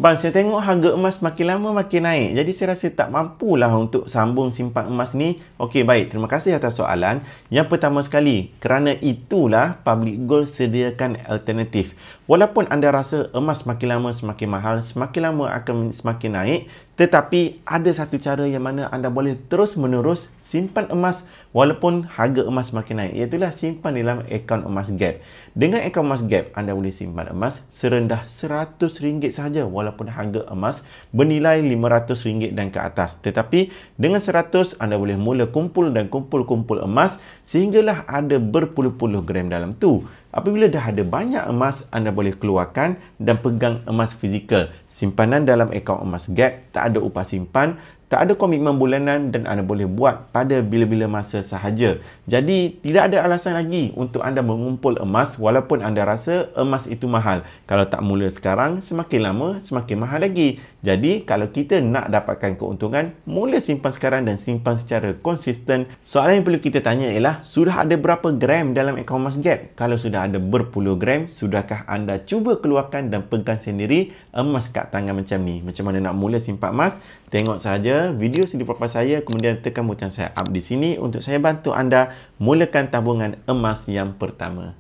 Bang, saya tengok harga emas makin lama makin naik. Jadi saya rasa tak mampulah untuk sambung simpan emas ni. Okey, baik. Terima kasih atas soalan. Yang pertama sekali, kerana itulah Public Gold sediakan alternatif. Walaupun anda rasa emas makin lama semakin mahal, semakin lama akan semakin naik, tetapi ada satu cara yang mana anda boleh terus menerus simpan emas walaupun harga emas makin naik. Iaitulah simpan dalam akaun emas Gap. Dengan akaun emas Gap, anda boleh simpan emas serendah RM100 sahaja walaupun harga emas bernilai RM500 dan ke atas. Tetapi dengan 100, anda boleh mula kumpul dan kumpul emas sehinggalah ada berpuluh-puluh gram dalam tu. Apabila dah ada banyak emas, anda boleh keluarkan dan pegang emas fizikal. Simpanan dalam akaun emas Gap tak ada upah simpan, tak ada komitmen bulanan dan anda boleh buat pada bila-bila masa sahaja. Jadi, tidak ada alasan lagi untuk anda mengumpul emas walaupun anda rasa emas itu mahal. Kalau tak mula sekarang, semakin lama, semakin mahal lagi. Jadi, kalau kita nak dapatkan keuntungan, mula simpan sekarang dan simpan secara konsisten. Soalan yang perlu kita tanya ialah, sudah ada berapa gram dalam akaun emas Gap? Kalau sudah ada berpuluh gram, sudahkah anda cuba keluarkan dan pegang sendiri emas kat tangan macam ni? Macam mana nak mula simpan emas? Tengok saja video sidi profil saya, kemudian tekan butang saya up di sini untuk saya bantu anda mulakan tabungan emas yang pertama.